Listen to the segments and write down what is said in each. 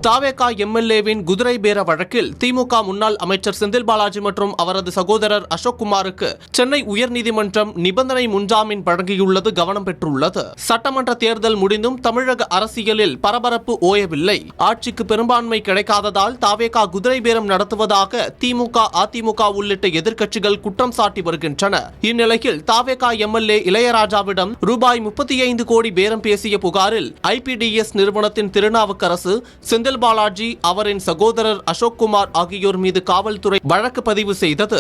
தாவேகா எம்எல்ஏவின் குதிரை பேர வழக்கில் திமுக முன்னாள் அமைச்சர் செந்தில் பாலாஜி மற்றும் அவரது சகோதரர் அசோக் குமாருக்கு சென்னை உயர்நீதிமன்றம் நிபந்தனை முன்ஜாமீன் வழங்கியுள்ளது கவனம் பெற்றுள்ளது. சட்டமன்ற தேர்தல் முடிந்தும் தமிழக அரசியலில் பரபரப்பு ஓயவில்லை. ஆட்சிக்கு பெரும்பான்மை கிடைக்காததால் தாவேகா குதிரை பேரம் நடத்துவதாக திமுக, அதிமுக உள்ளிட்ட எதிர்க்கட்சிகள் குற்றம் சாட்டி வருகின்றன. இந்நிலையில் தாவேகா எம்எல்ஏ இளையராஜாவிடம் ரூபாய் 35 கோடி பேரம் பேசிய புகாரில் ஐபிடிஎஸ் நிறுவனத்தின் திருநாவுக்கரசு, செந்தில் பாலாஜி, அவரின் சகோதரர் அசோக் குமார் ஆகியோர் மீது காவல்துறை வழக்கு பதிவு செய்தது.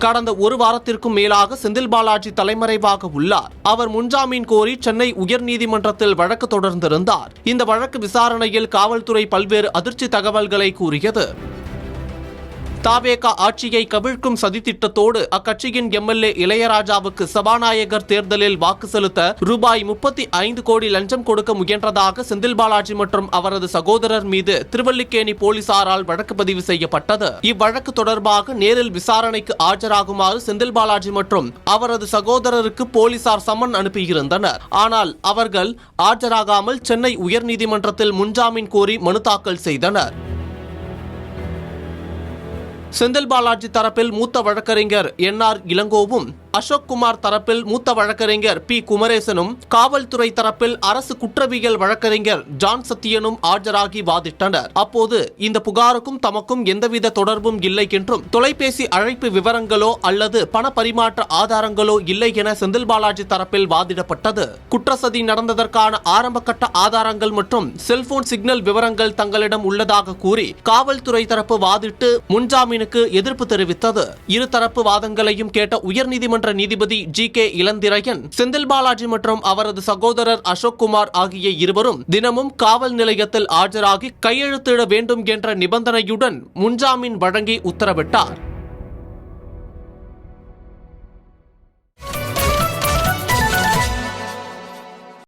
கடந்த ஒரு வாரத்திற்கும் மேலாக செந்தில் பாலாஜி தலைமறைவாக உள்ளார். அவர் முன்ஜாமீன் கோரி சென்னை உயர்நீதிமன்றத்தில் வழக்கு தொடர்ந்திருந்தார். இந்த வழக்கு விசாரணையில் காவல்துறை பல்வேறு அதிர்ச்சி தகவல்களை கூறியது. தாவேகா ஆட்சியை கவிழ்க்கும் சதித்திட்டத்தோடு அக்கட்சியின் எம்எல்ஏ இளையராஜாவுக்கு சபாநாயகர் தேர்தலில் வாக்கு செலுத்த ரூபாய் 35 கோடி லஞ்சம் கொடுக்க முயன்றதாக செந்தில் பாலாஜி மற்றும் அவரது சகோதரர் மீது திருவல்லிக்கேணி போலீசாரால் வழக்கு பதிவு செய்யப்பட்டது. இவ்வழக்கு தொடர்பாக நேரில் விசாரணைக்கு ஆஜராகுமாறு செந்தில் பாலாஜி மற்றும் அவரது சகோதரருக்கு போலீசார் சம்மன் அனுப்பியிருந்தனர். ஆனால் அவர்கள் ஆஜராகாமல் சென்னை உயர்நீதிமன்றத்தில் முன்ஜாமீன் கோரி மனு தாக்கல் செய்தனர். செந்தில் பாலாஜி தரப்பில் மூத்த வழக்கறிஞர் என்ஆர் இளங்கோவும், அசோக் குமார் தரப்பில் மூத்த வழக்கறிஞர் பி குமரேசனும், காவல்துறை தரப்பில் அரசு குற்றவியல் வழக்கறிஞர் ஜான் சத்தியனும் ஆஜராகி வாதிட்டனர். அப்போது இந்த புகாருக்கும் தமக்கும் எந்தவித தொடர்பும் இல்லை என்றும், தொலைபேசி அழைப்பு விவரங்களோ அல்லது பண பரிமாற்ற ஆதாரங்களோ இல்லை என செந்தில் பாலாஜி தரப்பில் வாதிடப்பட்டது. குற்றச்சதி நடந்ததற்கான ஆரம்பகட்ட ஆதாரங்கள் மற்றும் செல்போன் சிக்னல் விவரங்கள் தங்களிடம் உள்ளதாக கூறி காவல்துறை தரப்பு வாதிட்டு முன்ஜாமீனுக்கு எதிர்ப்பு தெரிவித்தது. இருதரப்பு வாதங்களையும் கேட்ட உயர்நீதிமன்ற நீதிபதி ஜி.கே. இளந்திரையன், செந்தில் பாலாஜி மற்றும் அவரது சகோதரர் அசோக் குமார் ஆகிய இருவரும் தினமும் காவல் நிலையத்தில் ஆஜராகி கையெழுத்திட வேண்டும் என்ற நிபந்தனையுடன் முன்ஜாமீன் வழங்கி உத்தரவிட்டார்.